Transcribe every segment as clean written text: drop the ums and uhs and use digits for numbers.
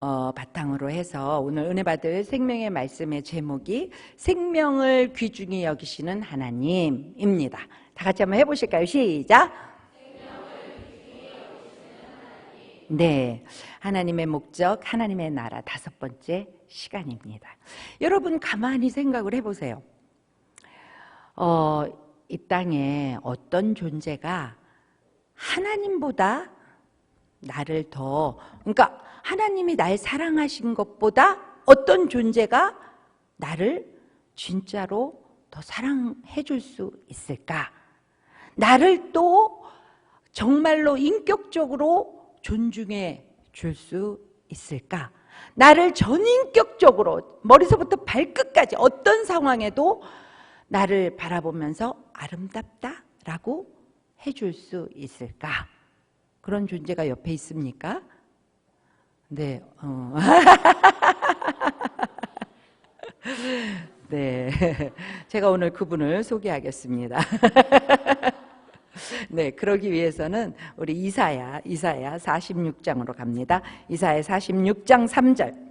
바탕으로 해서 오늘 은혜 받을 생명의 말씀의 제목이 생명을 귀중히 여기시는 하나님입니다. 다 같이 한번 해보실까요? 시작! 네, 하나님의 목적, 하나님의 나라 5번째 시간입니다. 여러분 가만히 생각을 해보세요. 이 땅에 어떤 존재가 하나님보다 나를 더, 그러니까 하나님이 날 사랑하신 것보다 어떤 존재가 나를 진짜로 더 사랑해 줄 수 있을까? 나를 또 정말로 인격적으로 존중해 줄 수 있을까? 나를 전인격적으로 머리서부터 발끝까지 어떤 상황에도 나를 바라보면서 아름답다라고 해줄 수 있을까? 그런 존재가 옆에 있습니까? 네, 네, 제가 오늘 그분을 소개하겠습니다. 네, 그러기 위해서는 우리 이사야 46장으로 갑니다. 이사야 46장 3절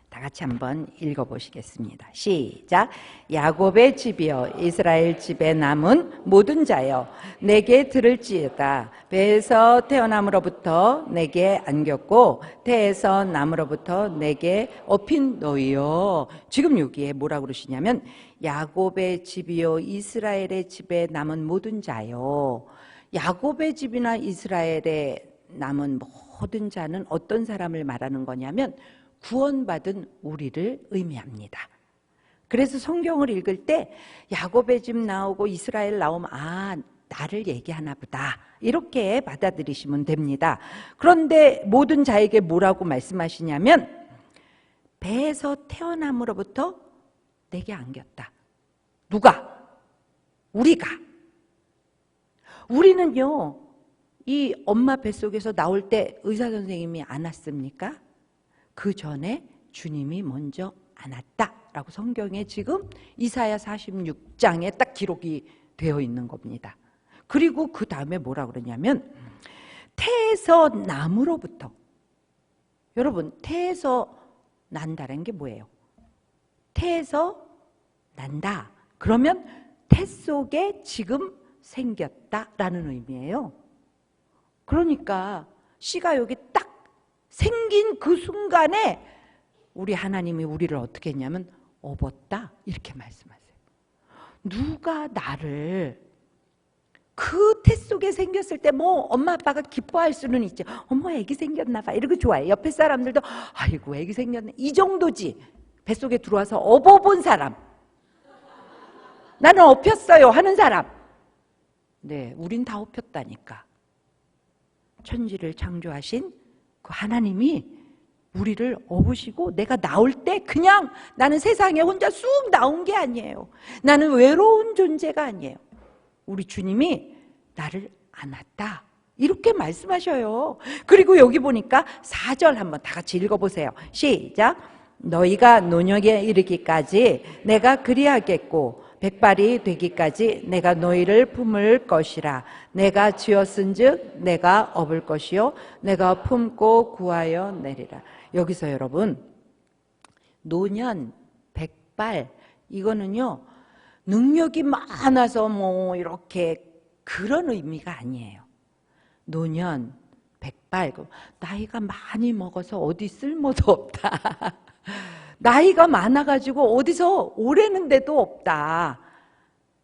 다 같이 한번 읽어보시겠습니다. 시작! 야곱의 집이여 이스라엘 집에 남은 모든 자여 내게 들을지어다. 배에서 태어남으로부터 내게 안겼고 태에서 남으로부터 내게 업힌 너희여. 지금 여기에 뭐라고 그러시냐면 야곱의 집이요 이스라엘의 집에 남은 모든 자요. 야곱의 집이나 이스라엘에 남은 모든 자는 어떤 사람을 말하는 거냐면 구원받은 우리를 의미합니다. 그래서 성경을 읽을 때 야곱의 집 나오고 이스라엘 나오면 나를 얘기하나 보다 이렇게 받아들이시면 됩니다. 그런데 모든 자에게 뭐라고 말씀하시냐면 배에서 태어남으로부터 내게 안겼다. 누가? 우리가. 우리는요, 이 엄마 뱃속에서 나올 때 의사 선생님이 안 왔습니까? 그 전에 주님이 먼저 안았다라고 성경에 지금 이사야 46장에 딱 기록이 되어 있는 겁니다. 그리고 그 다음에 뭐라 그러냐면 태에서 남으로부터. 여러분 태에서 난다는 게 뭐예요? 태에서 난다. 그러면 태 속에 지금 생겼다라는 의미예요. 그러니까 씨가 여기 딱 생긴 그 순간에 우리 하나님이 우리를 어떻게 했냐면 업었다 이렇게 말씀하세요. 누가 나를 그 태 속에 생겼을 때 뭐 엄마 아빠가 기뻐할 수는 있죠. 어머 애기 생겼나 봐 이러고 좋아해. 옆에 사람들도 아이고 애기 생겼네 이 정도지. 뱃속에 들어와서 업어본 사람, 나는 업혔어요 하는 사람, 네, 우린 다 업혔다니까. 천지를 창조하신 그 하나님이 우리를 업으시고 내가 나올 때 그냥 나는 세상에 혼자 쑥 나온 게 아니에요. 나는 외로운 존재가 아니에요. 우리 주님이 나를 안았다 이렇게 말씀하셔요. 그리고 여기 보니까 4절 한번 다 같이 읽어보세요. 시작! 너희가 노년에 이르기까지 내가 그리하겠고 백발이 되기까지 내가 너희를 품을 것이라. 내가 지었은즉 내가 업을 것이요 내가 품고 구하여 내리라. 여기서 여러분 노년, 백발 이거는요 능력이 많아서 뭐 이렇게 그런 의미가 아니에요. 노년, 백발 나이가 많이 먹어서 어디 쓸모도 없다. 나이가 많아가지고 어디서 오래는 데도 없다.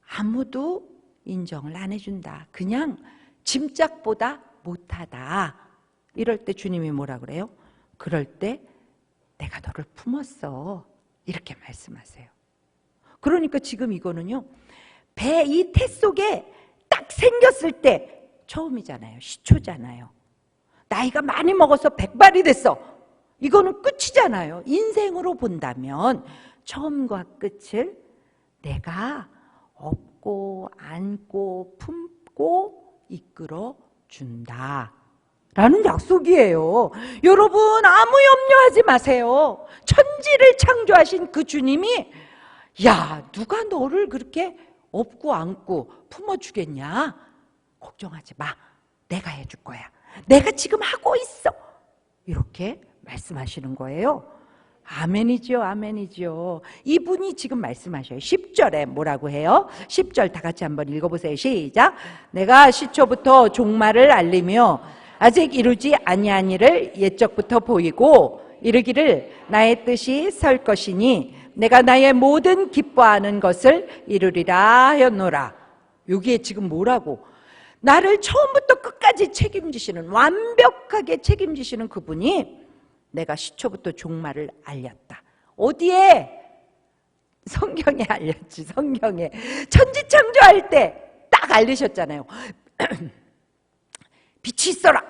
아무도 인정을 안 해준다. 그냥 짐짝보다 못하다. 이럴 때 주님이 뭐라 그래요? 그럴 때 내가 너를 품었어. 이렇게 말씀하세요. 그러니까 지금 이거는요. 배 이 태 속에 딱 생겼을 때 처음이잖아요. 시초잖아요. 나이가 많이 먹어서 백발이 됐어. 이거는 끝이잖아요. 인생으로 본다면 처음과 끝을 내가 업고 안고 품고 이끌어 준다 라는 약속이에요. 여러분 아무 염려하지 마세요. 천지를 창조하신 그 주님이 야 누가 너를 그렇게 업고 안고 품어주겠냐? 걱정하지 마. 내가 해줄 거야. 내가 지금 하고 있어. 이렇게 말씀하시는 거예요. 아멘이죠, 아멘이죠. 이분이 지금 말씀하셔요. 10절에 뭐라고 해요? 10절 다 같이 한번 읽어보세요. 시작. 내가 시초부터 종말을 알리며 아직 이루지 아니한 일을 옛적부터 보이고 이르기를 나의 뜻이 설 것이니 내가 나의 모든 기뻐하는 것을 이루리라 하였노라. 여기에 지금 뭐라고? 나를 처음부터 끝까지 책임지시는, 완벽하게 책임지시는 그분이 내가 시초부터 종말을 알렸다. 어디에? 성경에 알렸지. 성경에. 천지창조할 때 딱 알리셨잖아요. 빛이 있어라.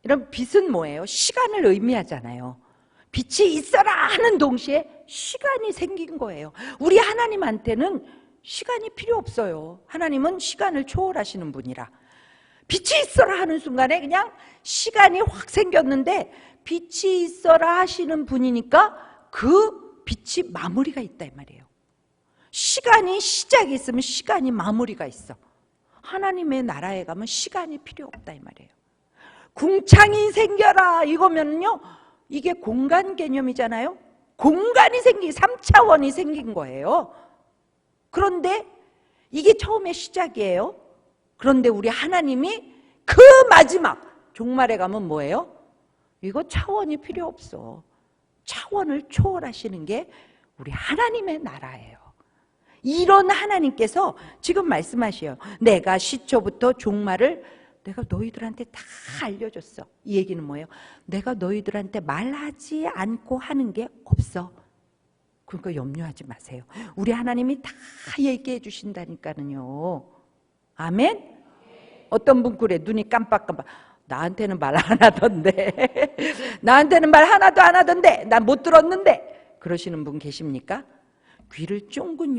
이런 빛은 뭐예요? 시간을 의미하잖아요. 빛이 있어라 하는 동시에 시간이 생긴 거예요. 우리 하나님한테는 시간이 필요 없어요. 하나님은 시간을 초월하시는 분이라. 빛이 있어라 하는 순간에 그냥 시간이 확 생겼는데, 빛이 있어라 하시는 분이니까 그 빛이 마무리가 있다 이 말이에요. 시간이 시작이 있으면 시간이 마무리가 있어. 하나님의 나라에 가면 시간이 필요 없다 이 말이에요. 궁창이 생겨라 이거면요, 이게 공간 개념이잖아요. 공간이 생긴, 3차원이 생긴 거예요. 그런데 이게 처음에 시작이에요. 그런데 우리 하나님이 그 마지막 종말에 가면 뭐예요? 이거 차원이 필요 없어. 차원을 초월하시는 게 우리 하나님의 나라예요. 이런 하나님께서 지금 말씀하셔요. 내가 시초부터 종말을 내가 너희들한테 다 알려줬어. 이 얘기는 뭐예요? 내가 너희들한테 말하지 않고 하는 게 없어. 그러니까 염려하지 마세요. 우리 하나님이 다 얘기해 주신다니까요. 아멘? 어떤 분 그래, 눈이 깜빡깜빡. 나한테는 말 안 하던데. 나한테는 말 하나도 안 하던데. 난 못 들었는데. 그러시는 분 계십니까? 귀를 쫑긋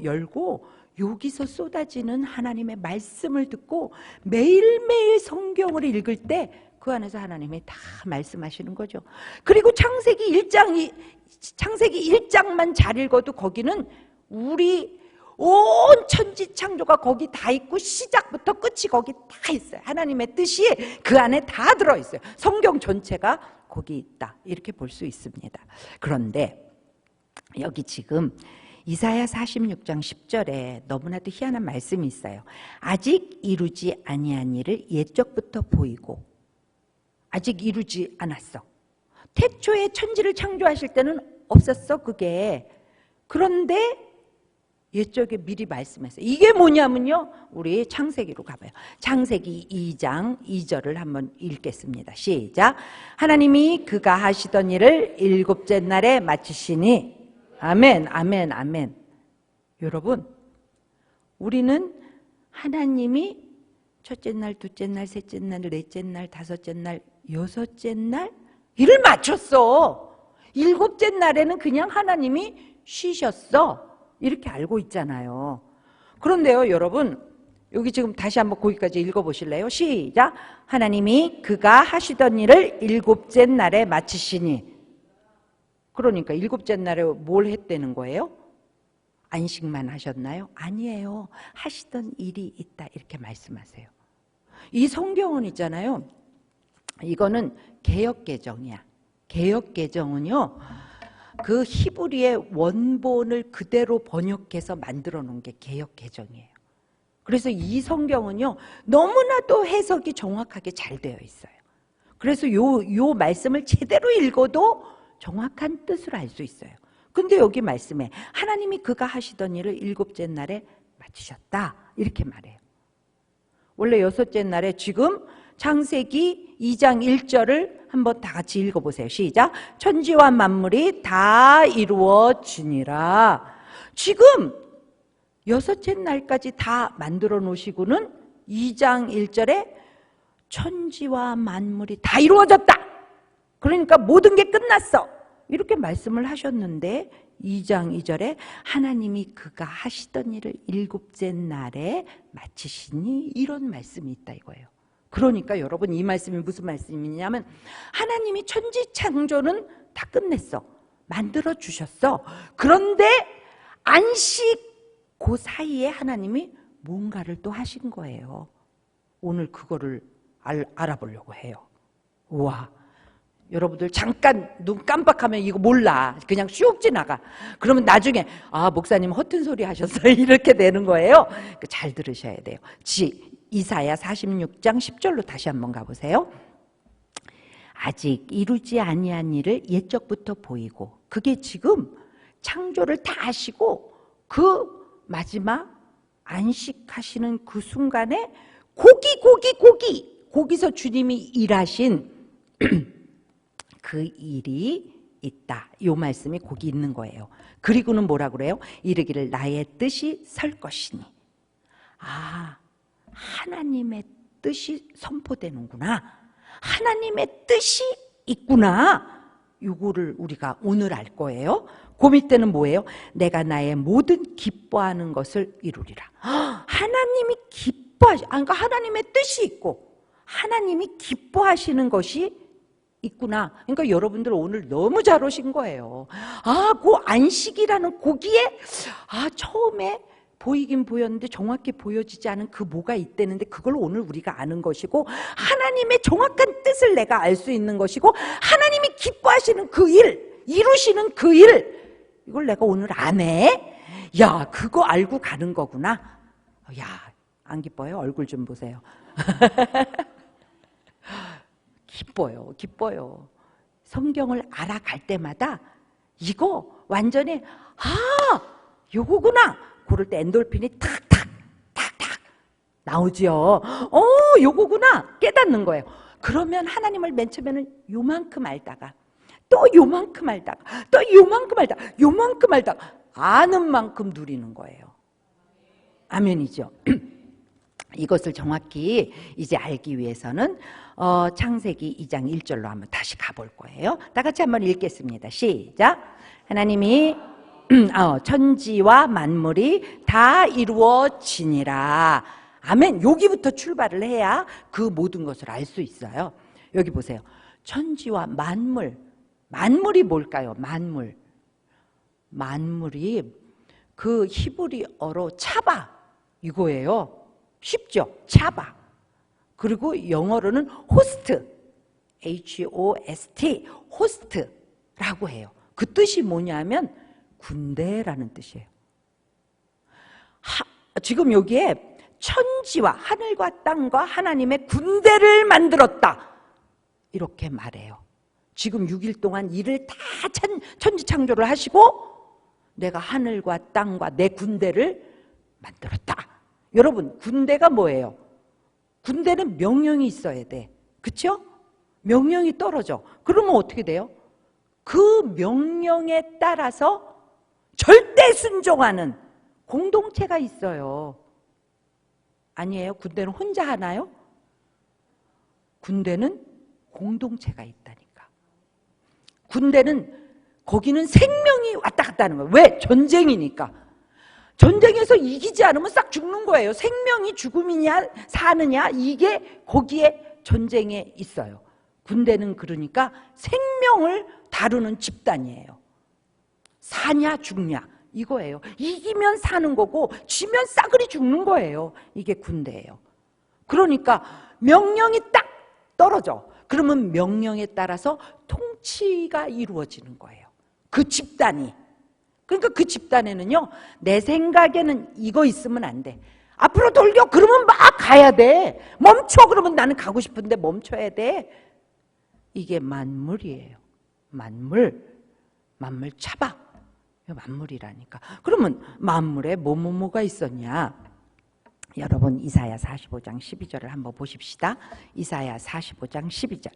열고 여기서 쏟아지는 하나님의 말씀을 듣고 매일매일 성경을 읽을 때 그 안에서 하나님이 다 말씀하시는 거죠. 그리고 창세기 1장만 잘 읽어도 거기는 우리 온 천지 창조가 거기 다 있고 시작부터 끝이 거기 다 있어요. 하나님의 뜻이 그 안에 다 들어있어요. 성경 전체가 거기 있다, 이렇게 볼 수 있습니다. 그런데 여기 지금 이사야 46장 10절에 너무나도 희한한 말씀이 있어요. 아직 이루지 아니한 일을 옛적부터 보이고, 아직 이루지 않았어. 태초에 천지를 창조하실 때는 없었어 그게. 그런데 옛적에 미리 말씀했어요. 이게 뭐냐면요, 우리 창세기로 가봐요. 창세기 2장 2절을 한번 읽겠습니다. 시작. 하나님이 그가 하시던 일을 일곱째 날에 마치시니. 아멘, 아멘, 아멘. 여러분, 우리는 하나님이 첫째 날, 둘째 날, 셋째 날, 넷째 날, 다섯째 날, 여섯째 날 일을 마쳤어. 일곱째 날에는 그냥 하나님이 쉬셨어. 이렇게 알고 있잖아요. 그런데요, 여러분, 여기 지금 다시 한번 거기까지 읽어보실래요? 시작. 하나님이 그가 하시던 일을 일곱째 날에 마치시니. 그러니까 일곱째 날에 뭘 했다는 거예요? 안식만 하셨나요? 아니에요. 하시던 일이 있다, 이렇게 말씀하세요. 이 성경은 있잖아요, 이거는 개역개정이야. 개역개정은요, 그 히브리의 원본을 그대로 번역해서 만들어 놓은 게 개역개정이에요. 그래서 이 성경은요, 너무나도 해석이 정확하게 잘 되어 있어요. 그래서 요 말씀을 제대로 읽어도 정확한 뜻을 알 수 있어요. 근데 여기 말씀에 하나님이 그가 하시던 일을 일곱째 날에 마치셨다, 이렇게 말해요. 원래 여섯째 날에 지금 창세기 2장 1절을 한번 다 같이 읽어보세요. 시작. 천지와 만물이 다 이루어지니라. 지금 여섯째 날까지 다 만들어 놓으시고는 2장 1절에 천지와 만물이 다 이루어졌다. 그러니까 모든 게 끝났어, 이렇게 말씀을 하셨는데 2장 2절에 하나님이 그가 하시던 일을 일곱째 날에 마치시니, 이런 말씀이 있다 이거예요. 그러니까 여러분, 이 말씀이 무슨 말씀이냐면 하나님이 천지 창조는 다 끝냈어. 만들어 주셨어. 그런데 안식 그 사이에 하나님이 뭔가를 또 하신 거예요. 오늘 그거를 알아보려고 해요. 우와, 여러분들 잠깐 눈 깜빡하면 이거 몰라. 그냥 쑥 지나가. 그러면 나중에 아 목사님 허튼 소리 하셨어요. 이렇게 되는 거예요. 잘 들으셔야 돼요. 이사야 46장 10절로 다시 한번 가보세요. 아직 이루지 아니한 일을 옛적부터 보이고, 그게 지금 창조를 다 하시고 그 마지막 안식하시는 그 순간에 거기서 주님이 일하신 그 일이 있다. 이 말씀이 거기 있는 거예요. 그리고는 뭐라 그래요? 이르기를 나의 뜻이 설 것이니. 아, 하나님의 뜻이 선포되는구나. 하나님의 뜻이 있구나. 이거를 우리가 오늘 알 거예요. 그 밑에는 뭐예요? 내가 나의 모든 기뻐하는 것을 이루리라. 하나님이 그러니까 하나님의 뜻이 있고 하나님이 기뻐하시는 것이 있구나. 그러니까 여러분들 오늘 너무 잘 오신 거예요. 그 안식이라는 거기에 처음에 보이긴 보였는데 정확히 보여지지 않은 그 뭐가 있다는데 그걸 오늘 우리가 아는 것이고, 하나님의 정확한 뜻을 내가 알 수 있는 것이고, 하나님이 기뻐하시는 그 일, 이루시는 그 일, 이걸 내가 오늘 아네? 야, 그거 알고 가는 거구나. 야, 안 기뻐요? 얼굴 좀 보세요. 기뻐요. 성경을 알아갈 때마다 이거 완전히 요거구나. 그럴 때 엔돌핀이 탁탁 나오죠. 요거구나 깨닫는 거예요. 그러면 하나님을 맨 처음에는 요만큼 알다가 또 요만큼 알다가 또 요만큼 알다가 아는 만큼 누리는 거예요. 아멘이죠. 이것을 정확히 이제 알기 위해서는 창세기 2장 1절로 한번 다시 가볼 거예요. 다 같이 한번 읽겠습니다. 시작. 하나님이 천지와 만물이 다 이루어지니라. 아멘. 여기부터 출발을 해야 그 모든 것을 알 수 있어요. 여기 보세요. 천지와 만물이 뭘까요? 만물이 그 히브리어로 차바 이거예요. 쉽죠? 차바. 그리고 영어로는 호스트, HOST, 호스트라고 해요. 그 뜻이 뭐냐면 군대라는 뜻이에요. 지금 여기에 천지와 하늘과 땅과 하나님의 군대를 만들었다 이렇게 말해요. 지금 6일 동안 일을 다 천지창조를 하시고 내가 하늘과 땅과 내 군대를 만들었다. 여러분, 군대가 뭐예요? 군대는 명령이 있어야 돼. 그렇죠? 명령이 떨어져. 그러면 어떻게 돼요? 그 명령에 따라서 절대 순종하는 공동체가 있어요. 아니에요? 군대는 혼자 하나요? 군대는 공동체가 있다니까. 군대는 거기는 생명이 왔다 갔다 하는 거예요. 왜? 전쟁이니까. 전쟁에서 이기지 않으면 싹 죽는 거예요. 생명이 죽음이냐 사느냐 이게 거기에 전쟁에 있어요. 군대는 그러니까 생명을 다루는 집단이에요. 사냐 죽냐 이거예요. 이기면 사는 거고 지면 싸그리 죽는 거예요. 이게 군대예요. 그러니까 명령이 딱 떨어져. 그러면 명령에 따라서 통치가 이루어지는 거예요. 그 집단이. 그러니까 그 집단에는요, 내 생각에는 이거 있으면 안 돼. 앞으로 돌격 그러면 막 가야 돼. 멈춰 그러면 나는 가고 싶은데 멈춰야 돼. 이게 만물이에요. 만물 차박. 만물이라니까. 그러면 만물에 뭐가 있었냐? 여러분 이사야 45장 12절을 한번 보십시다. 이사야 45장 12절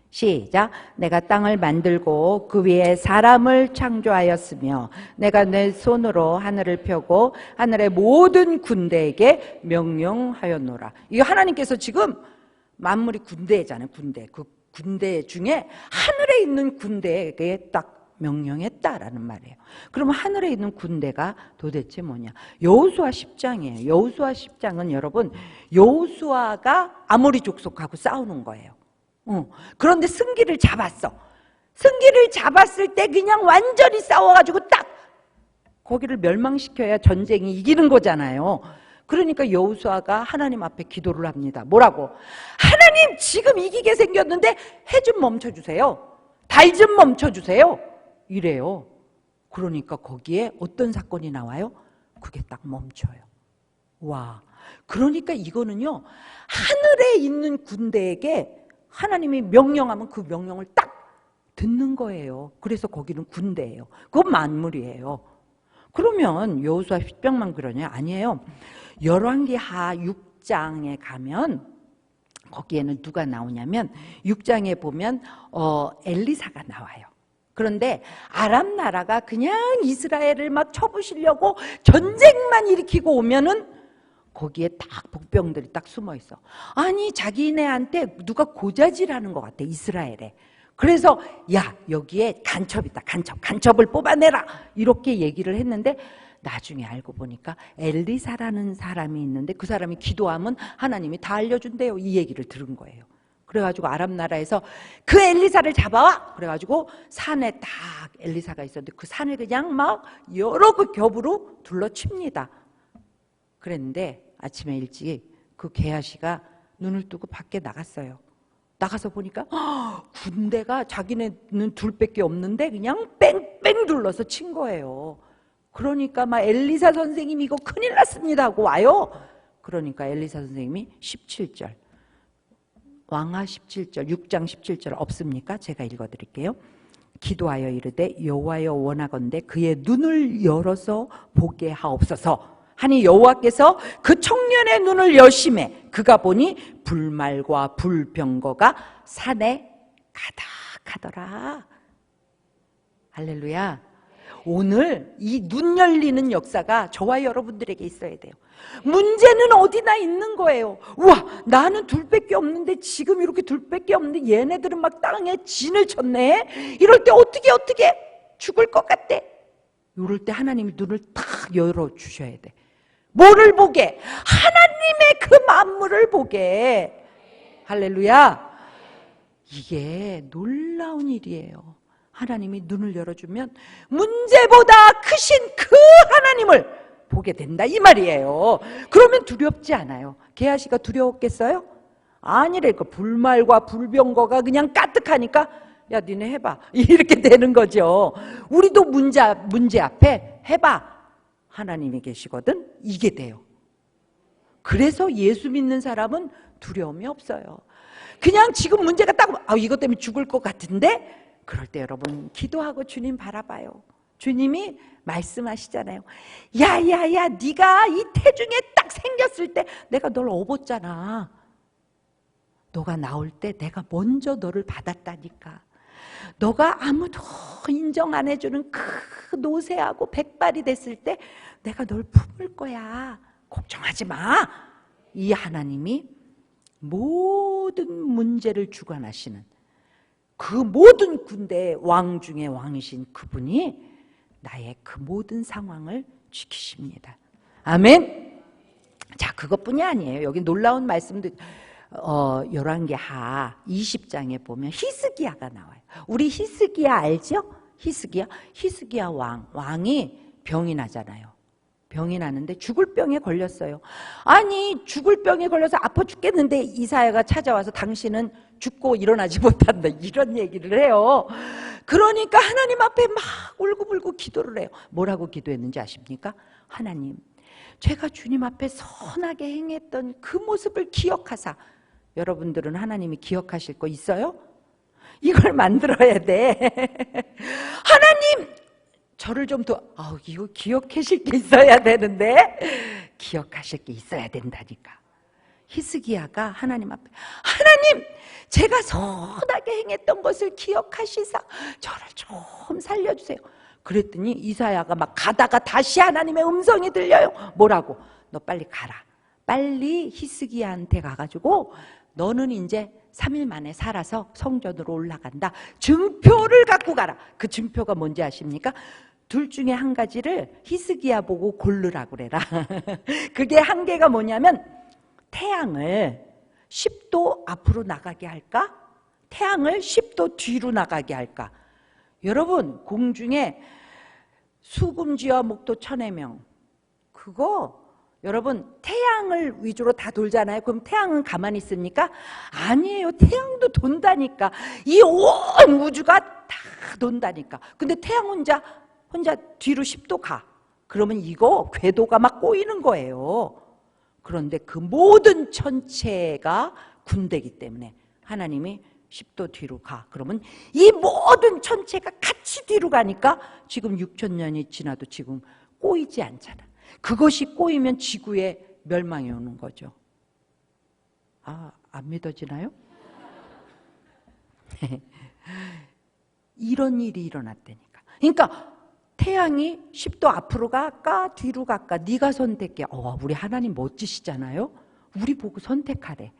시작. 내가 땅을 만들고 그 위에 사람을 창조하였으며 내가 내 손으로 하늘을 펴고 하늘의 모든 군대에게 명령하였노라. 이거 하나님께서 지금 만물이 군대잖아요. 군대. 그 군대 중에 하늘에 있는 군대에게 딱 명령했다라는 말이에요. 그럼 하늘에 있는 군대가 도대체 뭐냐? 여호수아 10장이에요. 여호수아 10장은 여러분 여호수아가 아모리 족속하고 싸우는 거예요. 그런데 승기를 잡았어. 승기를 잡았을 때 그냥 완전히 싸워가지고 딱 거기를 멸망시켜야 전쟁이 이기는 거잖아요. 그러니까 여호수아가 하나님 앞에 기도를 합니다. 뭐라고? 하나님 지금 이기게 생겼는데 해 좀 멈춰주세요. 발 좀 멈춰주세요. 이래요. 그러니까 거기에 어떤 사건이 나와요? 그게 딱 멈춰요. 와, 그러니까 이거는요, 하늘에 있는 군대에게 하나님이 명령하면 그 명령을 딱 듣는 거예요. 그래서 거기는 군대예요. 그건 만물이에요. 그러면 여호수아 10장만 그러냐? 아니에요. 열왕기하 6장에 가면 거기에는 누가 나오냐면 6장에 보면 엘리사가 나와요. 그런데 아람 나라가 그냥 이스라엘을 막 쳐부시려고 전쟁만 일으키고 오면은 거기에 딱 복병들이 딱 숨어 있어. 아니 자기네한테 누가 고자질하는 것 같아, 이스라엘에. 그래서 야, 여기에 간첩 있다, 간첩을 뽑아내라, 이렇게 얘기를 했는데 나중에 알고 보니까 엘리사라는 사람이 있는데 그 사람이 기도하면 하나님이 다 알려준대요. 이 얘기를 들은 거예요. 그래가지고 아람 나라에서 그 엘리사를 잡아와! 그래가지고 산에 딱 엘리사가 있었는데 그 산을 그냥 막 여러 그 겹으로 둘러칩니다. 그랬는데 아침에 일찍 그 게하시가 눈을 뜨고 밖에 나갔어요. 나가서 보니까 군대가 자기네는 둘밖에 없는데 그냥 뺑뺑 둘러서 친 거예요. 그러니까 막 엘리사 선생님 이거 큰일 났습니다 하고 와요. 그러니까 엘리사 선생님이 17절, 왕하 17절, 6장 17절 없습니까? 제가 읽어드릴게요. 기도하여 이르되 여호와여 원하건대 그의 눈을 열어서 보게 하옵소서 하니 여호와께서 그 청년의 눈을 여심해 그가 보니 불말과 불병거가 산에 가득하더라. 할렐루야. 오늘 이 눈 열리는 역사가 저와 여러분들에게 있어야 돼요. 문제는 어디나 있는 거예요. 우와, 나는 둘밖에 없는데 지금 이렇게 둘밖에 없는데 얘네들은 막 땅에 진을 쳤네. 이럴 때 어떻게 죽을 것 같대. 이럴 때 하나님이 눈을 탁 열어주셔야 돼. 뭐를 보게? 하나님의 그 만물을 보게. 할렐루야. 이게 놀라운 일이에요. 하나님이 눈을 열어주면 문제보다 크신 그 하나님을 보게 된다 이 말이에요. 그러면 두렵지 않아요. 게하시가 두려웠겠어요? 아니래니까 불말과 불병거가 그냥 까뜩하니까 야 니네 해봐 이렇게 되는 거죠. 우리도 문제 앞에 해봐. 하나님이 계시거든 이게 돼요. 그래서 예수 믿는 사람은 두려움이 없어요. 그냥 지금 문제가 딱 이것 때문에 죽을 것 같은데 그럴 때 여러분 기도하고 주님 바라봐요. 주님이 말씀하시잖아요. 야야야 네가 이 태중에 딱 생겼을 때 내가 널 업었잖아. 너가 나올 때 내가 먼저 너를 받았다니까. 너가 아무도 인정 안 해주는 그 노쇠하고 백발이 됐을 때 내가 널 품을 거야. 걱정하지 마. 이 하나님이 모든 문제를 주관하시는 그 모든 군대의 왕 중에 왕이신 그분이 나의 그 모든 상황을 지키십니다. 아멘. 자, 그것뿐이 아니에요. 여기 놀라운 말씀도 열왕기하 20장에 보면 히스기야가 나와요. 우리 히스기야 알죠? 히스기야 왕이 병이 나잖아요. 병이 나는데 죽을 병에 걸렸어요. 아니 죽을 병에 걸려서 아파 죽겠는데 이사야가 찾아와서 당신은 죽고 일어나지 못한다 이런 얘기를 해요. 그러니까 하나님 앞에 막 울고불고 기도를 해요. 뭐라고 기도했는지 아십니까? 하나님, 제가 주님 앞에 선하게 행했던 그 모습을 기억하사. 여러분들은 하나님이 기억하실 거 있어요? 이걸 만들어야 돼. 하나님, 저를 좀 더, 이거 기억하실 게 있어야 되는데, 기억하실 게 있어야 된다니까. 히스기야가 하나님 앞에, 하나님, 제가 선하게 행했던 것을 기억하시사 저를 좀 살려주세요. 그랬더니 이사야가 막 가다가 다시 하나님의 음성이 들려요. 뭐라고? 너 빨리 가라. 빨리 히스기야한테 가가지고 너는 이제 3일 만에 살아서 성전으로 올라간다. 증표를 갖고 가라. 그 증표가 뭔지 아십니까? 둘 중에 한 가지를 히스기야 보고 고르라고 그래라. 그게 한 개가 뭐냐면 태양을 10도 앞으로 나가게 할까? 태양을 10도 뒤로 나가게 할까? 여러분, 공중에 수금지와 목도 천해명, 그거 여러분 태양을 위주로 다 돌잖아요. 그럼 태양은 가만히 있습니까? 아니에요. 태양도 돈다니까. 이 온 우주가 다 돈다니까. 근데 태양 혼자 뒤로 10도 가. 그러면 이거 궤도가 막 꼬이는 거예요. 그런데 그 모든 천체가 군대이기 때문에 하나님이 10도 뒤로 가. 그러면 이 모든 천체가 같이 뒤로 가니까 지금 6,000년이 지나도 지금 꼬이지 않잖아. 그것이 꼬이면 지구에 멸망이 오는 거죠. 안 믿어지나요? 이런 일이 일어났다니까. 그러니까 태양이 10도 앞으로 갈까 뒤로 갈까 네가 선택해. 우리 하나님 멋지시잖아요. 우리 보고 선택하래.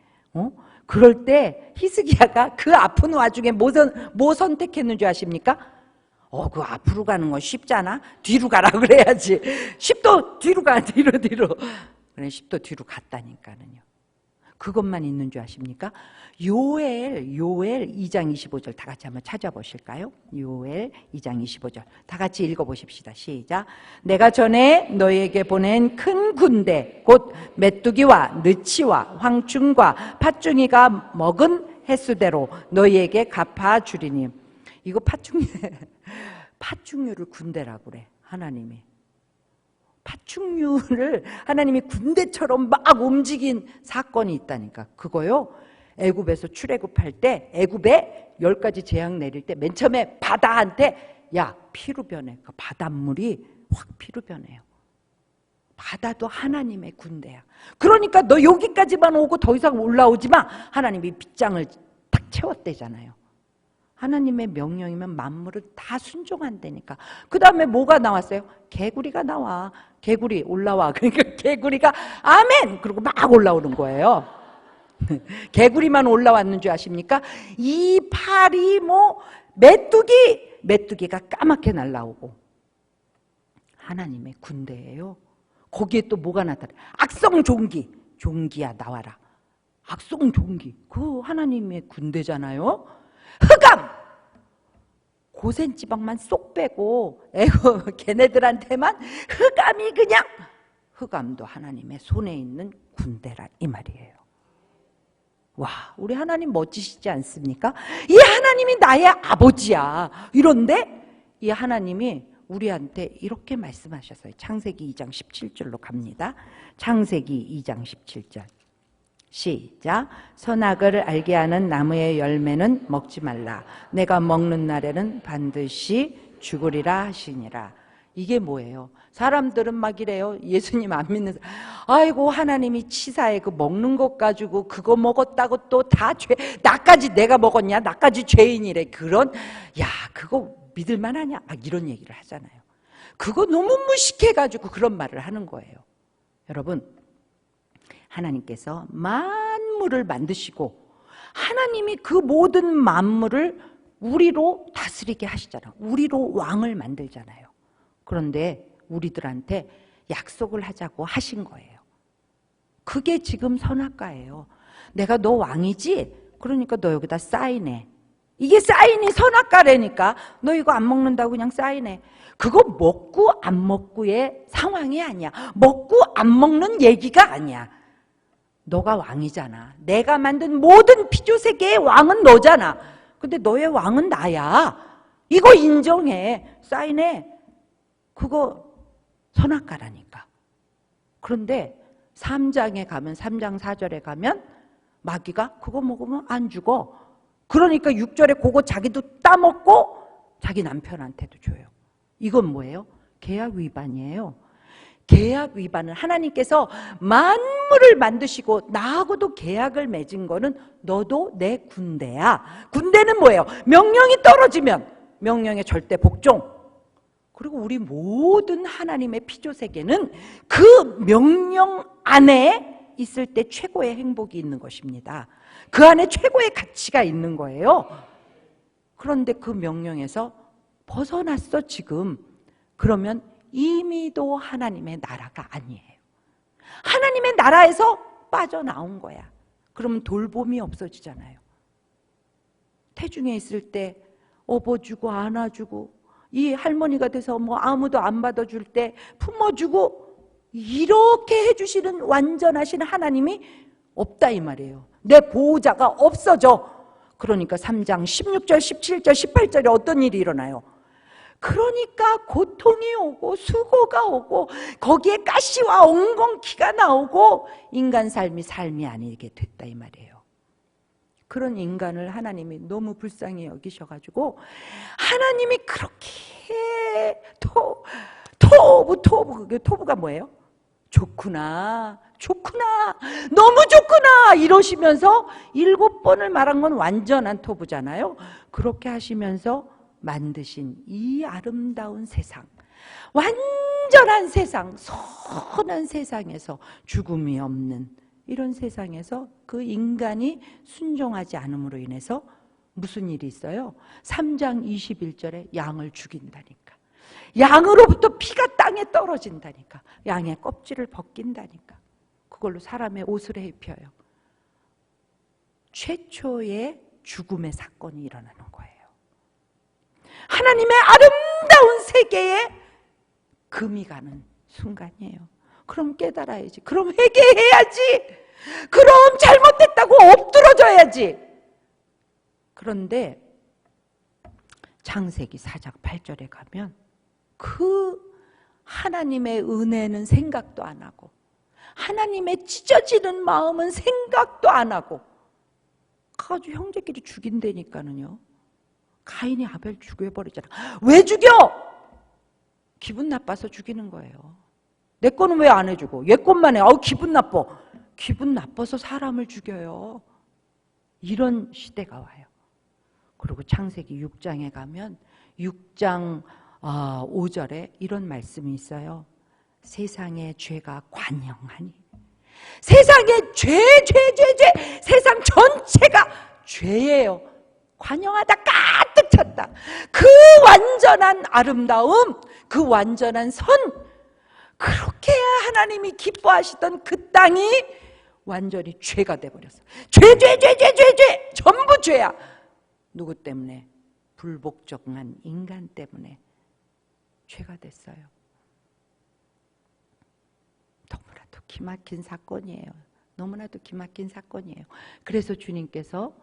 그럴 때 히스기야가 그 아픈 와중에 뭐 선택했는 줄 아십니까? 그 앞으로 가는 건 쉽잖아. 뒤로 가라 그래야지. 10도 뒤로 가. 뒤로. 그래 10도 뒤로 갔다니까는요. 그것만 있는 줄 아십니까? 요엘 2장 25절 다 같이 한번 찾아보실까요? 요엘 2장 25절 다 같이 읽어보십시다. 시작. 내가 전에 너희에게 보낸 큰 군대 곧 메뚜기와 느치와 황충과 팥중이가 먹은 횟수대로 너희에게 갚아주리니. 이거 팥중류를 군대라고 그래 하나님이. 파충류를 하나님이 군대처럼 막 움직인 사건이 있다니까. 그거요, 애굽에서 출애굽할 때 애굽에 10가지 재앙 내릴 때 맨 처음에 바다한테 야 피로 변해. 그 바닷물이 확 피로 변해요. 바다도 하나님의 군대야. 그러니까 너 여기까지만 오고 더 이상 올라오지 마. 하나님이 빗장을 탁 채웠대잖아요. 하나님의 명령이면 만물을 다 순종한다니까. 그 다음에 뭐가 나왔어요? 개구리가 나와. 개구리 올라와. 그러니까 개구리가 아멘! 그러고 막 올라오는 거예요. 개구리만 올라왔는 줄 아십니까? 이 팔이 메뚜기가 까맣게 날라오고. 하나님의 군대예요. 거기에 또 뭐가 나타나? 악성종기. 종기야 나와라. 악성종기. 그 하나님의 군대잖아요. 흑암! 고센지방만 쏙 빼고 걔네들한테만 흑암이 그냥 흑암도 하나님의 손에 있는 군대라 이 말이에요. 와, 우리 하나님 멋지시지 않습니까? 이 하나님이 나의 아버지야. 이런데 이 하나님이 우리한테 이렇게 말씀하셨어요. 창세기 2장 17절로 갑니다. 창세기 2장 17절 시작. 선악을 알게 하는 나무의 열매는 먹지 말라. 내가 먹는 날에는 반드시 죽으리라 하시니라. 이게 뭐예요? 사람들은 막 이래요. 예수님 안 믿는 사람. 아이고 하나님이 치사해. 그 먹는 것 가지고 그거 먹었다고 또 다 죄. 나까지 내가 먹었냐? 나까지 죄인이래. 그런 그거 믿을 만하냐? 막 이런 얘기를 하잖아요. 그거 너무 무식해가지고 그런 말을 하는 거예요. 여러분, 하나님께서 만물을 만드시고 하나님이 그 모든 만물을 우리로 다스리게 하시잖아요. 우리로 왕을 만들잖아요. 그런데 우리들한테 약속을 하자고 하신 거예요. 그게 지금 선악과예요. 내가 너 왕이지? 그러니까 너 여기다 사인해. 이게 사인이 선악과라니까. 너 이거 안 먹는다고 그냥 사인해. 그거 먹고 안 먹고의 상황이 아니야. 먹고 안 먹는 얘기가 아니야. 너가 왕이잖아. 내가 만든 모든 피조세계의 왕은 너잖아. 근데 너의 왕은 나야. 이거 인정해. 사인해. 그거 선악과라니까. 그런데 3장에 가면 3장 4절에 가면 마귀가 그거 먹으면 안 죽어. 그러니까 6절에 그거 자기도 따먹고 자기 남편한테도 줘요. 이건 뭐예요? 계약 위반이에요. 계약 위반은 하나님께서 만물을 만드시고 나하고도 계약을 맺은 거는 너도 내 군대야. 군대는 뭐예요? 명령이 떨어지면 명령의 절대 복종. 그리고 우리 모든 하나님의 피조세계는 그 명령 안에 있을 때 최고의 행복이 있는 것입니다. 그 안에 최고의 가치가 있는 거예요. 그런데 그 명령에서 벗어났어 지금. 그러면 이미도 하나님의 나라가 아니에요. 하나님의 나라에서 빠져나온 거야. 그러면 돌봄이 없어지잖아요. 태중에 있을 때 업어주고 안아주고 이 할머니가 돼서 아무도 안 받아줄 때 품어주고 이렇게 해주시는 완전하신 하나님이 없다 이 말이에요. 내 보호자가 없어져. 그러니까 3장 16절 17절 18절에 어떤 일이 일어나요? 그러니까 고통이 오고 수고가 오고 거기에 가시와 엉겅퀴가 나오고 인간 삶이 아니게 됐다 이 말이에요. 그런 인간을 하나님이 너무 불쌍히 여기셔가지고 하나님이 그렇게 토부가 뭐예요? 좋구나 너무 좋구나 이러시면서 7번을 말한 건 완전한 토부잖아요. 그렇게 하시면서 만드신 이 아름다운 세상, 완전한 세상, 선한 세상에서 죽음이 없는 이런 세상에서 그 인간이 순종하지 않음으로 인해서 무슨 일이 있어요? 3장 21절에 양을 죽인다니까. 양으로부터 피가 땅에 떨어진다니까. 양의 껍질을 벗긴다니까. 그걸로 사람의 옷을 입혀요. 최초의 죽음의 사건이 일어나는 거예요. 하나님의 아름다운 세계에 금이 가는 순간이에요. 그럼 깨달아야지. 그럼 회개해야지. 그럼 잘못됐다고 엎드러져야지. 그런데 창세기 4장 8절에 가면 그 하나님의 은혜는 생각도 안 하고 하나님의 찢어지는 마음은 생각도 안 하고 가가지고 형제끼리 죽인다니까는요. 가인이 아벨 죽여버리잖아. 왜 죽여? 기분 나빠서 죽이는 거예요. 내 거는 왜 안 해주고 얘 것만 해. 기분 나빠. 기분 나빠서 사람을 죽여요. 이런 시대가 와요. 그리고 창세기 6장에 가면 6장 5절에 이런 말씀이 있어요. 세상의 죄가 관영하니 세상의 죄 세상 전체가 죄예요. 관영하다 가득 찼다. 그 완전한 아름다움, 그 완전한 선, 그렇게 하나님이 기뻐하시던 그 땅이 완전히 죄가 돼버렸어. 죄 전부 죄야. 누구 때문에? 불복종한 인간 때문에 죄가 됐어요. 너무나도 기막힌 사건이에요. 너무나도 기막힌 사건이에요. 그래서 주님께서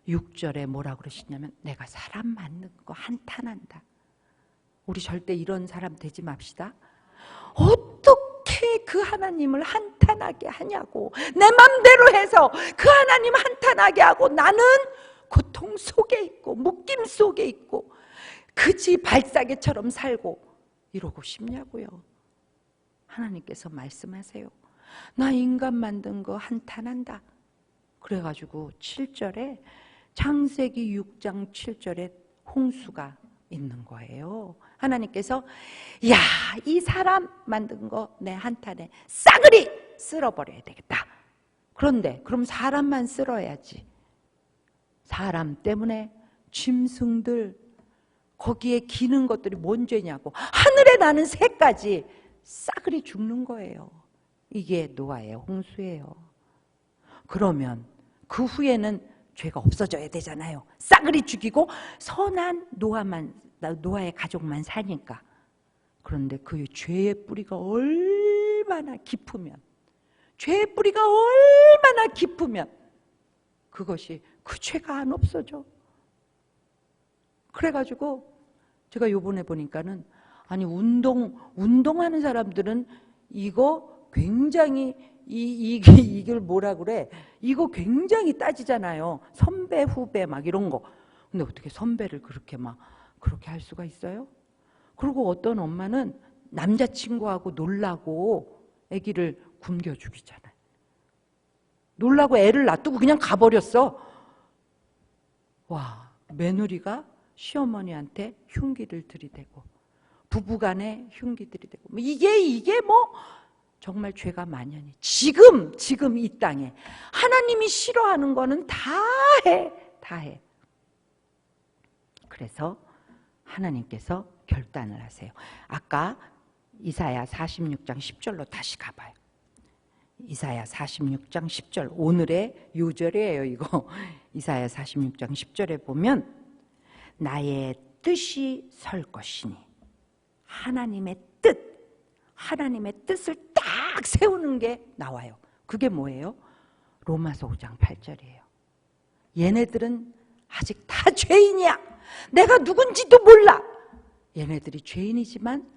6절에 뭐라고 그러시냐면 내가 사람 만든 거 한탄한다. 우리 절대 이런 사람 되지 맙시다. 어떻게 그 하나님을 한탄하게 하냐고. 내 맘대로 해서 그 하나님 한탄하게 하고 나는 고통 속에 있고 묶임 속에 있고 그지 발사계처럼 살고 이러고 싶냐고요. 하나님께서 말씀하세요. 나 인간 만든 거 한탄한다. 그래가지고 7절에 창세기 6장 7절에 홍수가 있는 거예요. 하나님께서 야, 이 사람 만든 거 내 한탄에 싸그리 쓸어버려야 되겠다. 그런데 그럼 사람만 쓸어야지. 사람 때문에 짐승들 거기에 기는 것들이 뭔 죄냐고. 하늘에 나는 새까지 싸그리 죽는 거예요. 이게 노아의 홍수예요. 그러면 그 후에는 죄가 없어져야 되잖아요. 싸그리 죽이고 선한 노아의 가족만 사니까. 그런데 그 죄의 뿌리가 얼마나 깊으면, 죄의 뿌리가 얼마나 깊으면 그것이 그 죄가 안 없어져. 그래가지고 제가 요번에 보니까는 아니 운동하는 사람들은 이거 굉장히 이걸 뭐라 그래? 이거 굉장히 따지잖아요. 선배 후배 막 이런 거. 근데 어떻게 선배를 그렇게 할 수가 있어요? 그리고 어떤 엄마는 남자친구하고 놀라고 아기를 굶겨 죽이잖아요. 놀라고 애를 놔두고 그냥 가버렸어. 와, 며느리가 시어머니한테 흉기를 들이대고 부부간에 흉기 들이대고 이게 정말 죄가 만연히 지금 이 땅에 하나님이 싫어하는 거는 다 해. 그래서 하나님께서 결단을 하세요. 아까 이사야 46장 10절로 다시 가봐요. 이사야 46장 10절 오늘의 요절이에요. 이거 이사야 46장 10절에 보면 나의 뜻이 설 것이니 하나님의 뜻을 딱 세우는 게 나와요. 그게 뭐예요? 로마서 5장 8절이에요. 얘네들은 아직 다 죄인이야. 내가 누군지도 몰라. 얘네들이 죄인이지만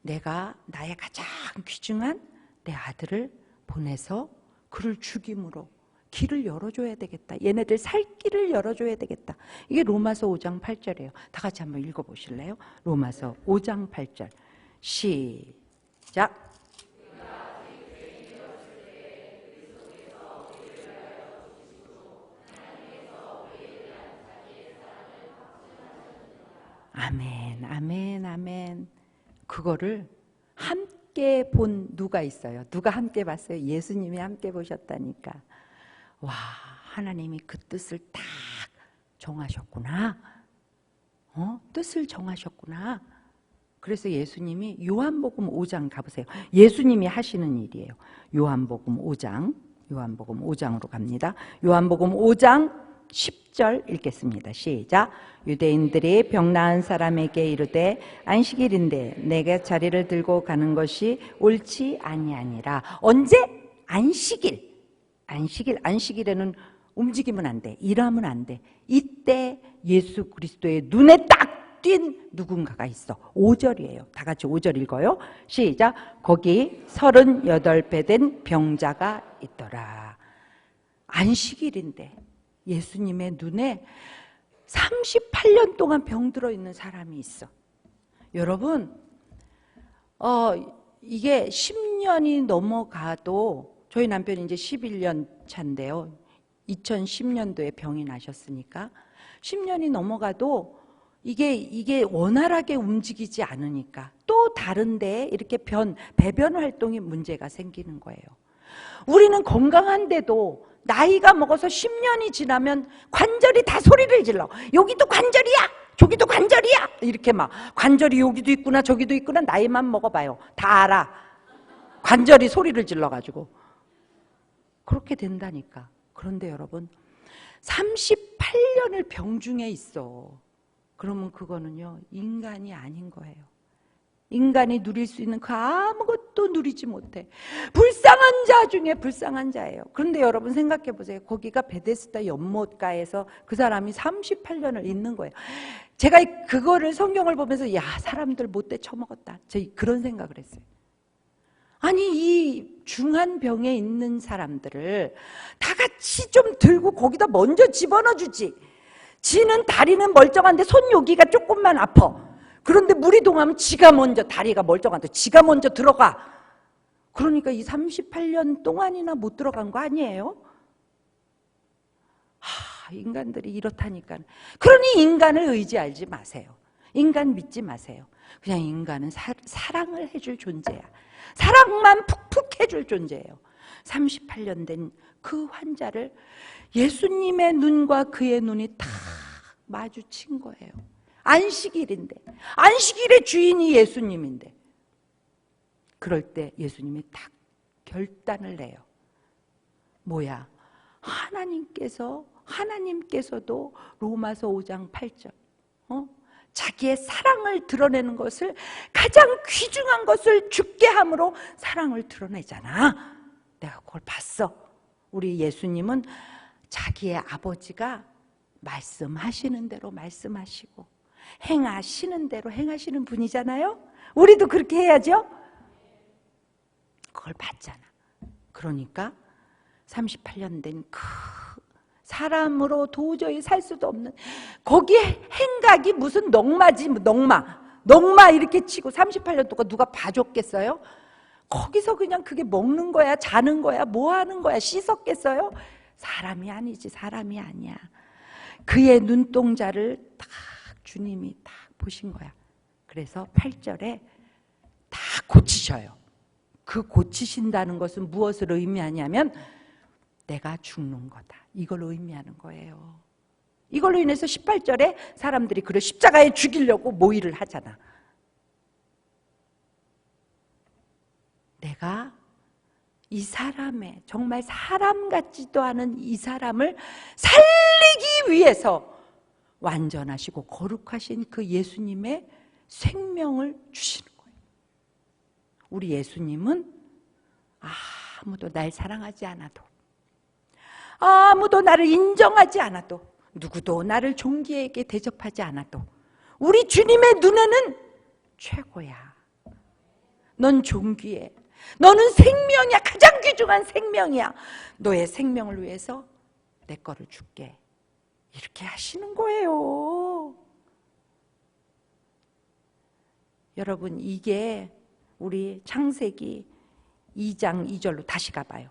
내가 나의 가장 귀중한 내 아들을 보내서 그를 죽임으로 길을 열어줘야 되겠다. 얘네들 살 길을 열어줘야 되겠다. 이게 로마서 5장 8절이에요. 다 같이 한번 읽어보실래요? 로마서 5장 8절 시작. 아멘, 아멘, 아멘. 그거를 함께 본 누가 있어요? 누가 함께 봤어요? 예수님이 함께 보셨다니까. 와, 하나님이 그 뜻을 딱 정하셨구나. 뜻을 정하셨구나. 그래서 예수님이 요한복음 5장 가보세요. 예수님이 하시는 일이에요. 요한복음 5장으로 갑니다. 요한복음 5장 10절 읽겠습니다. 시작. 유대인들이 병 나은 사람에게 이르되 안식일인데 내가 자리를 들고 가는 것이 옳지 아니하니라. 언제? 안식일에는 움직이면 안 돼. 일하면 안 돼. 이때 예수 그리스도의 눈에 딱 띈 누군가가 있어. 5절이에요. 다 같이 5절 읽어요. 시작. 거기 38배 된 병자가 있더라. 안식일인데 예수님의 눈에 38년 동안 병들어 있는 사람이 있어. 여러분, 이게 10년이 넘어가도 저희 남편이 이제 11년 차인데요. 2010년도에 병이 나셨으니까 10년이 넘어가도 이게 원활하게 움직이지 않으니까 또 다른데 이렇게 배변 활동이 문제가 생기는 거예요. 우리는 건강한데도 나이가 먹어서 10년이 지나면 관절이 다 소리를 질러. 여기도 관절이야, 저기도 관절이야. 이렇게 막 관절이 여기도 있구나 저기도 있구나. 나이만 먹어봐요. 다 알아. 관절이 소리를 질러가지고 그렇게 된다니까. 그런데 여러분 38년을 병중에 있어. 그러면 그거는요 인간이 아닌 거예요. 인간이 누릴 수 있는 그 아무것도 누리지 못해. 불쌍한 자 중에 불쌍한 자예요. 그런데 여러분 생각해 보세요. 거기가 베데스다 연못가에서 그 사람이 38년을 있는 거예요. 제가 그거를 성경을 보면서 야, 사람들 못돼 처먹었다. 저희 그런 생각을 했어요. 아니 이 중한 병에 있는 사람들을 다 같이 좀 들고 거기다 먼저 집어넣어 주지. 지는 다리는 멀쩡한데 손 여기가 조금만 아파. 그런데 물이 동하면 지가 먼저, 다리가 멀쩡한데 지가 먼저 들어가. 그러니까 이 38년 동안이나 못 들어간 거 아니에요? 인간들이 이렇다니까. 그러니 인간을 의지하지 마세요. 인간 믿지 마세요. 그냥 인간은 사랑을 해줄 존재야. 사랑만 푹푹 해줄 존재예요. 38년 된 그 환자를 예수님의 눈과 그의 눈이 딱 마주친 거예요. 안식일인데, 안식일의 주인이 예수님인데, 그럴 때 예수님이 딱 결단을 내요. 뭐야? 하나님께서도 로마서 5장 8절 자기의 사랑을 드러내는 것을, 가장 귀중한 것을 죽게 함으로 사랑을 드러내잖아. 내가 그걸 봤어. 우리 예수님은 자기의 아버지가 말씀하시는 대로 말씀하시고 행하시는 대로 행하시는 분이잖아요. 우리도 그렇게 해야죠. 그걸 봤잖아. 그러니까 38년 된 그 사람으로 도저히 살 수도 없는, 거기에 행각이 무슨 넉마지, 넉마 이렇게 치고 38년 동안 누가 봐줬겠어요? 거기서 그냥 그게 먹는 거야, 자는 거야, 뭐 하는 거야, 씻었겠어요? 사람이 아니지, 사람이 아니야. 그의 눈동자를 딱 주님이 딱 보신 거야. 그래서 8절에 다 고치셔요. 그 고치신다는 것은 무엇을 의미하냐면 내가 죽는 거다. 이걸 의미하는 거예요. 이걸로 인해서 18절에 사람들이 그를 십자가에 죽이려고 모의를 하잖아. 내가 이 사람의, 정말 사람 같지도 않은 이 사람을 살리기 위해서 완전하시고 거룩하신 그 예수님의 생명을 주시는 거예요. 우리 예수님은 아무도 날 사랑하지 않아도, 아무도 나를 인정하지 않아도, 누구도 나를 존귀하게 대접하지 않아도 우리 주님의 눈에는 최고야. 넌 존귀해. 너는 생명이야. 가장 귀중한 생명이야. 너의 생명을 위해서 내 거를 줄게. 이렇게 하시는 거예요. 여러분, 이게 우리 창세기 2장 2절로 다시 가봐요.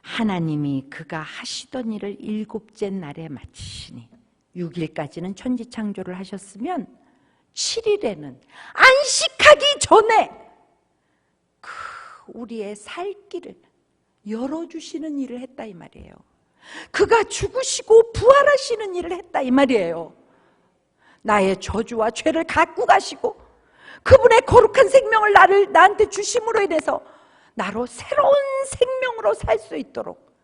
하나님이 그가 하시던 일을 일곱째 날에 마치시니, 6일까지는 천지창조를 하셨으면 7일에는 안식하기 전에 그 우리의 살 길을 열어주시는 일을 했다 이 말이에요. 그가 죽으시고 부활하시는 일을 했다 이 말이에요. 나의 저주와 죄를 갖고 가시고 그분의 거룩한 생명을 나한테 주심으로 인해서 나로 새로운 생명으로 살 수 있도록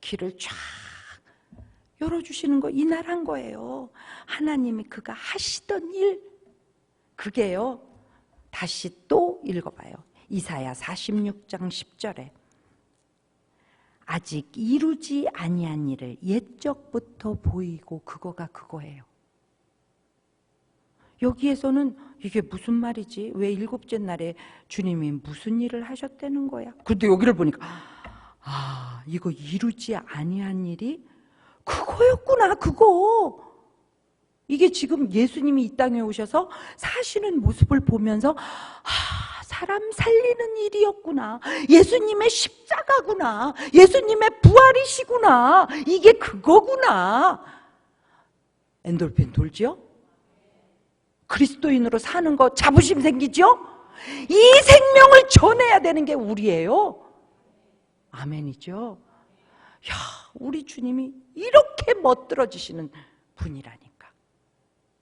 길을 쫙 열어주시는 거, 이날한 거예요. 하나님이 그가 하시던 일, 그게요. 다시 또 읽어봐요. 이사야 46장 10절에 아직 이루지 아니한 일을 옛적부터 보이고 그거가 그거예요. 여기에서는 이게 무슨 말이지? 왜 일곱째 날에 주님이 무슨 일을 하셨다는 거야? 그런데 여기를 보니까 이거 이루지 아니한 일이 그거였구나. 그거. 이게 지금 예수님이 이 땅에 오셔서 사시는 모습을 보면서 사람 살리는 일이었구나. 예수님의 십자가구나. 예수님의 부활이시구나. 이게 그거구나. 엔돌핀 돌지요? 그리스도인으로 사는 거 자부심 생기죠? 이 생명을 전해야 되는 게 우리예요. 아멘이죠? 야, 우리 주님이 이렇게 멋들어지시는 분이라니까.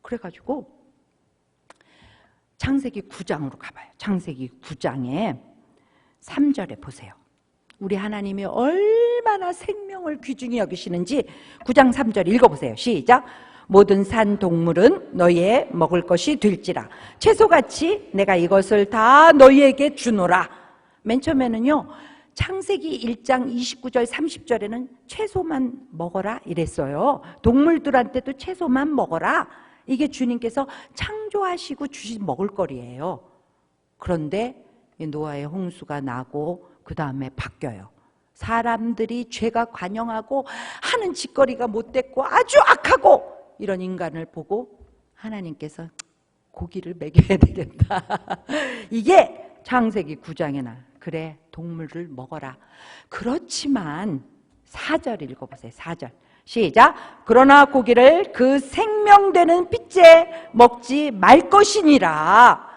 그래가지고 창세기 9장으로 가봐요. 창세기 9장에 3절에 보세요. 우리 하나님이 얼마나 생명을 귀중히 여기시는지 9장 3절 읽어보세요. 시작. 모든 산 동물은 너희의 먹을 것이 될지라 채소같이 내가 이것을 다 너희에게 주노라. 맨 처음에는요, 창세기 1장 29절 30절에는 채소만 먹어라 이랬어요. 동물들한테도 채소만 먹어라. 이게 주님께서 창조하시고 주신 먹을거리예요. 그런데 노아의 홍수가 나고 그 다음에 바뀌어요. 사람들이 죄가 관영하고 하는 짓거리가 못됐고 아주 악하고 이런 인간을 보고 하나님께서 고기를 먹여야 되겠다. 이게 창세기 9장에 나. 그래, 동물을 먹어라. 그렇지만 4절 읽어보세요. 4절 시작. 그러나 고기를 그 생명되는 핏째 먹지 말 것이니라.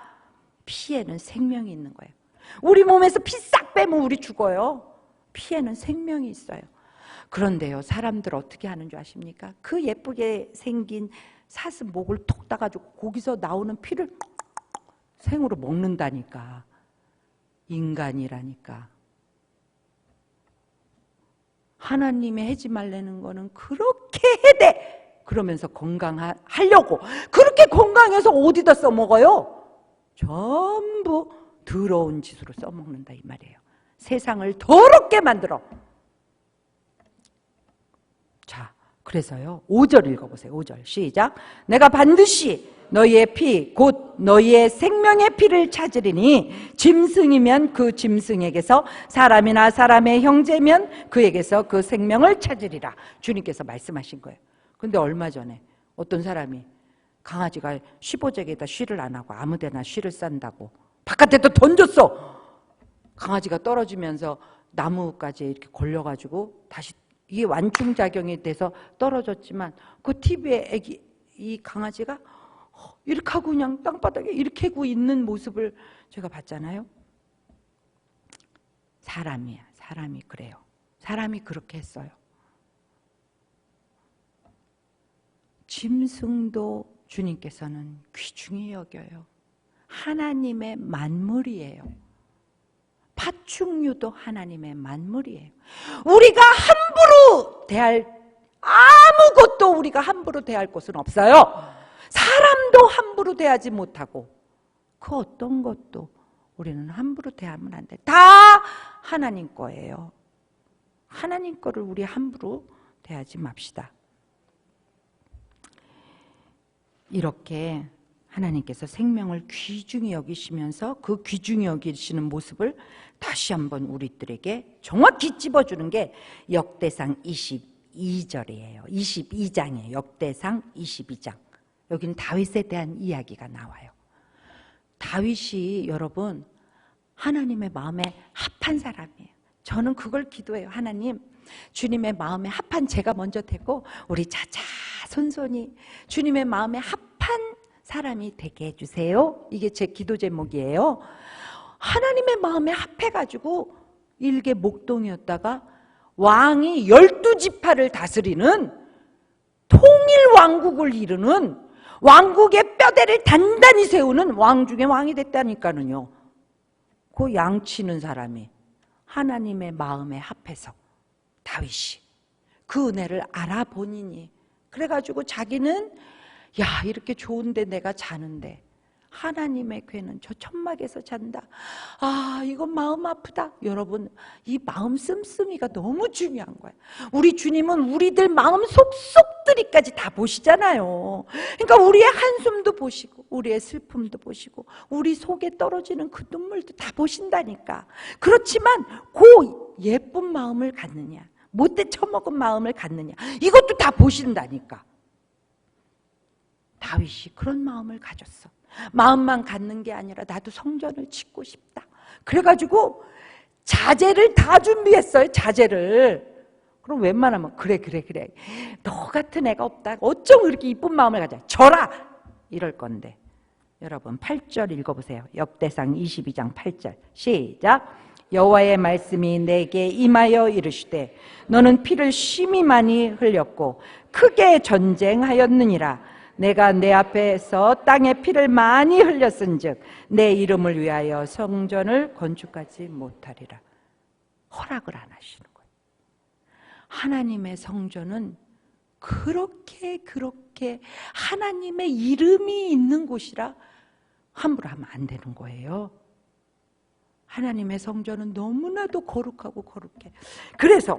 피에는 생명이 있는 거예요. 우리 몸에서 피 싹 빼면 우리 죽어요. 피에는 생명이 있어요. 그런데요, 사람들 어떻게 하는 줄 아십니까? 그 예쁘게 생긴 사슴 목을 톡 따가지고 거기서 나오는 피를 생으로 먹는다니까. 인간이라니까. 하나님이 하지 말라는 거는 그렇게 해야 돼. 그러면서 건강하려고 그렇게 건강해서 어디다 써먹어요? 전부 더러운 짓으로 써먹는다 이 말이에요. 세상을 더럽게 만들어. 자, 그래서요 5절 읽어보세요. 5절 시작. 내가 반드시 너희의 피 곧 너희의 생명의 피를 찾으리니 짐승이면 그 짐승에게서 사람이나 사람의 형제면 그에게서 그 생명을 찾으리라. 주님께서 말씀하신 거예요. 근데 얼마 전에 어떤 사람이 강아지가 쉬보재기에다 쉬를 안 하고 아무데나 쉬를 싼다고 바깥에다 던졌어. 강아지가 떨어지면서 나무까지 이렇게 걸려가지고 다시 이게 완충작용이 돼서 떨어졌지만 그 TV에 이 강아지가 이렇게 하고 그냥 땅바닥에 이렇게 하고 있는 모습을 제가 봤잖아요. 사람이 그래요. 사람이 그렇게 했어요. 짐승도 주님께서는 귀중히 여겨요. 하나님의 만물이에요. 파충류도 하나님의 만물이에요. 우리가 함부로 아무것도 우리가 함부로 대할 곳은 없어요. 사람도 함부로 대하지 못하고 그 어떤 것도 우리는 함부로 대하면 안 돼. 다 하나님 거예요. 하나님 거를 우리 함부로 대하지 맙시다. 이렇게 하나님께서 생명을 귀중히 여기시면서 그 귀중히 여기시는 모습을 다시 한번 우리들에게 정확히 찝어주는 게 역대상 22절이에요. 22장이에요. 역대상 22장. 여기는 다윗에 대한 이야기가 나와요. 다윗이 여러분 하나님의 마음에 합한 사람이에요. 저는 그걸 기도해요. 하나님, 주님의 마음에 합한 제가 먼저 되고 우리 자자손손이 주님의 마음에 합한 사람이 되게 해주세요. 이게 제 기도 제목이에요. 하나님의 마음에 합해가지고 일개 목동이었다가 왕이 12지파를 다스리는 통일 왕국을 이루는 왕국의 뼈대를 단단히 세우는 왕 중에 왕이 됐다니까는요. 그 양치는 사람이 하나님의 마음에 합해서 다윗이 그 은혜를 알아보니니 그래가지고 자기는 야 이렇게 좋은데 내가 자는데 하나님의 괴는 저 천막에서 잔다. 아 이건 마음 아프다. 여러분 이 마음 씀씀이가 너무 중요한 거예요. 우리 주님은 우리들 마음 속속들이까지 다 보시잖아요. 그러니까 우리의 한숨도 보시고 우리의 슬픔도 보시고 우리 속에 떨어지는 그 눈물도 다 보신다니까. 그렇지만 그 예쁜 마음을 갖느냐 못돼 처먹은 마음을 갖느냐 이것도 다 보신다니까. 다윗이 그런 마음을 가졌어. 마음만 갖는 게 아니라 나도 성전을 짓고 싶다. 그래가지고 자재를 다 준비했어요. 자재를. 그럼 웬만하면 그래 너 같은 애가 없다. 어쩜 그렇게 이쁜 마음을 가져. 져라 이럴 건데 여러분 8절 읽어보세요. 역대상 22장 8절 시작. 여호와의 말씀이 내게 임하여 이르시되 너는 피를 심히 많이 흘렸고 크게 전쟁하였느니라. 내가 내 앞에서 땅에 피를 많이 흘렸은즉 내 이름을 위하여 성전을 건축하지 못하리라. 허락을 안 하시는 거예요. 하나님의 성전은 그렇게 하나님의 이름이 있는 곳이라 함부로 하면 안 되는 거예요. 하나님의 성전은 너무나도 거룩하고 거룩해. 그래서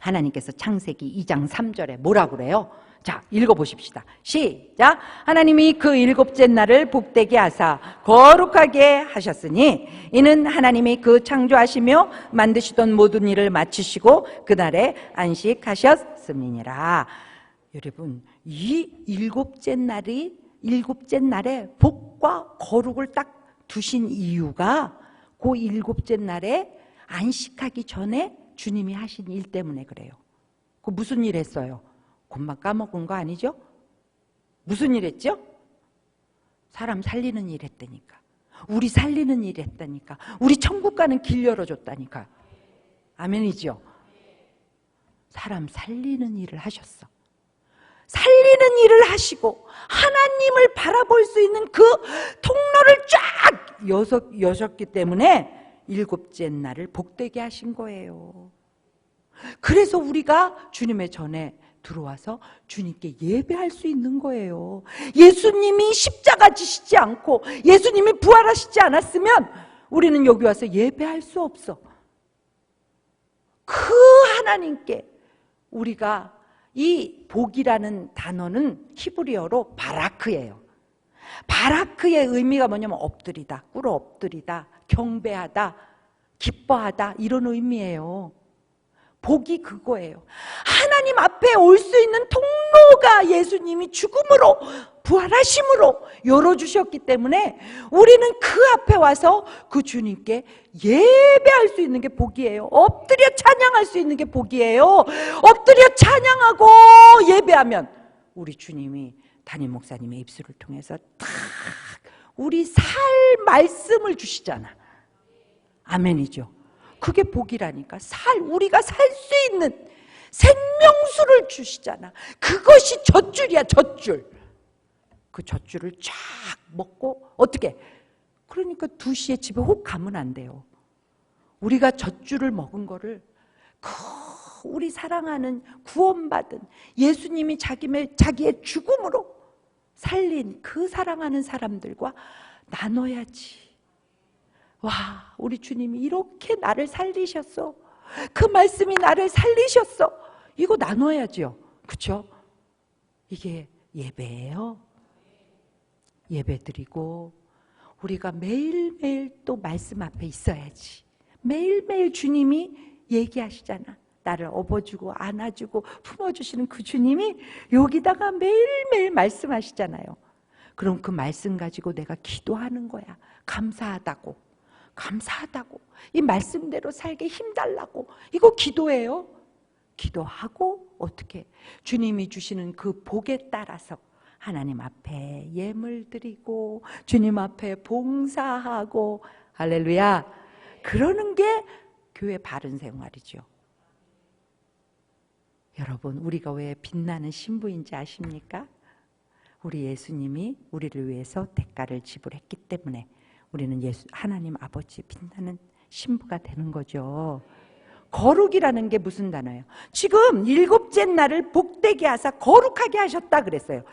하나님께서 창세기 2장 3절에 뭐라고 그래요? 자, 읽어보십시다. 시작. 하나님이 그 일곱째 날을 복되게 하사 거룩하게 하셨으니 이는 하나님이 그 창조하시며 만드시던 모든 일을 마치시고 그날에 안식하셨음이니라. 여러분, 이 일곱째 날에 복과 거룩을 딱 두신 이유가 그 일곱째 날에 안식하기 전에 주님이 하신 일 때문에 그래요. 그 무슨 일 했어요? 금방 까먹은 거 아니죠? 무슨 일 했죠? 사람 살리는 일 했다니까. 우리 살리는 일 했다니까. 우리 천국 가는 길 열어줬다니까. 아멘이죠? 사람 살리는 일을 하셨어. 살리는 일을 하시고 하나님을 바라볼 수 있는 그 통로를 쫙 여셨기 때문에 일곱째 날을 복되게 하신 거예요. 그래서 우리가 주님의 전에 들어와서 주님께 예배할 수 있는 거예요. 예수님이 십자가 지시지 않고 예수님이 부활하시지 않았으면 우리는 여기 와서 예배할 수 없어. 그 하나님께 우리가 이 복이라는 단어는 히브리어로 바라크예요. 바라크의 의미가 뭐냐면 엎드리다, 꿇어 엎드리다, 경배하다, 기뻐하다 이런 의미예요. 복이 그거예요. 하나님 앞에 올 수 있는 통로가 예수님이 죽음으로 부활하심으로 열어주셨기 때문에 우리는 그 앞에 와서 그 주님께 예배할 수 있는 게 복이에요. 엎드려 찬양할 수 있는 게 복이에요. 엎드려 찬양하고 예배하면 우리 주님이 담임 목사님의 입술을 통해서 탁 우리 살 말씀을 주시잖아. 아멘이죠. 그게 복이라니까. 우리가 살 수 있는 생명수를 주시잖아. 그것이 젖줄이야, 젖줄. 그 젖줄을 쫙 먹고 어떻게? 그러니까 2시에 집에 혹 가면 안 돼요. 우리가 젖줄을 먹은 거를 우리 사랑하는 구원받은 예수님이 자기의 죽음으로 살린 그 사랑하는 사람들과 나눠야지. 와, 우리 주님이 이렇게 나를 살리셨어. 그 말씀이 나를 살리셨어. 이거 나눠야죠. 그렇죠? 이게 예배예요. 예배드리고 우리가 매일매일 또 말씀 앞에 있어야지. 매일매일 주님이 얘기하시잖아. 나를 업어주고 안아주고 품어주시는 그 주님이 여기다가 매일매일 말씀하시잖아요. 그럼 그 말씀 가지고 내가 기도하는 거야. 감사하다고. 감사하다고. 이 말씀대로 살게 힘달라고. 이거 기도예요. 기도하고 어떻게? 주님이 주시는 그 복에 따라서 하나님 앞에 예물 드리고 주님 앞에 봉사하고 할렐루야. 그러는 게 교회 바른 생활이죠. 여러분, 우리가 왜 빛나는 신부인지 아십니까? 우리 예수님이 우리를 위해서 대가를 지불했기 때문에 우리는 하나님 아버지의 빛나는 신부가 되는 거죠. 거룩이라는 게 무슨 단어예요? 지금 일곱째 날을 복되게 하사 거룩하게 하셨다 그랬어요.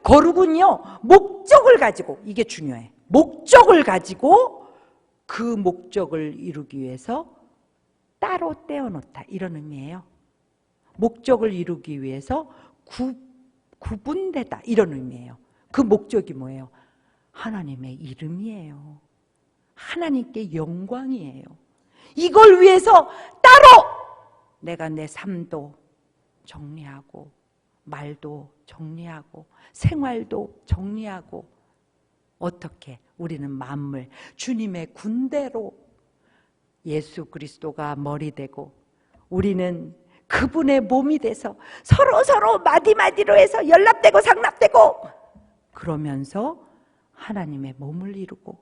거룩은요, 목적을 가지고, 이게 중요해. 목적을 가지고 그 목적을 이루기 위해서 따로 떼어놓다, 이런 의미예요. 목적을 이루기 위해서 구분되다, 이런 의미예요. 그 목적이 뭐예요? 하나님의 이름이에요. 하나님께 영광이에요. 이걸 위해서 따로 내가 내 삶도 정리하고 말도 정리하고 생활도 정리하고 어떻게 우리는 만물 주님의 군대로 예수 그리스도가 머리 되고 우리는 그분의 몸이 돼서 서로 마디마디로 해서 연합되고 상납되고 그러면서 하나님의 몸을 이루고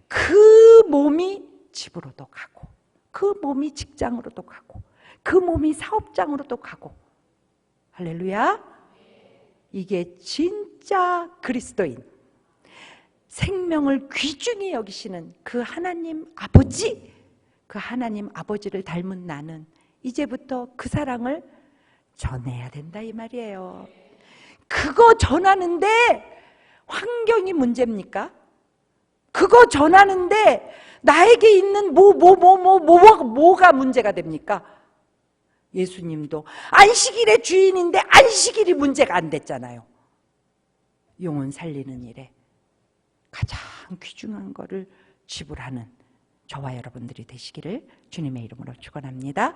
그 몸이 집으로도 가고 그 몸이 직장으로도 가고 그 몸이 사업장으로도 가고 할렐루야. 이게 진짜 그리스도인 생명을 귀중히 여기시는 그 하나님 아버지, 그 하나님 아버지를 닮은 나는 이제부터 그 사랑을 전해야 된다 이 말이에요. 그거 전하는데 환경이 문제입니까? 그거 전하는데 나에게 있는 뭐가 문제가 됩니까? 예수님도 안식일의 주인인데 안식일이 문제가 안 됐잖아요. 영혼 살리는 일에 가장 귀중한 거를 지불하는 저와 여러분들이 되시기를 주님의 이름으로 축원합니다.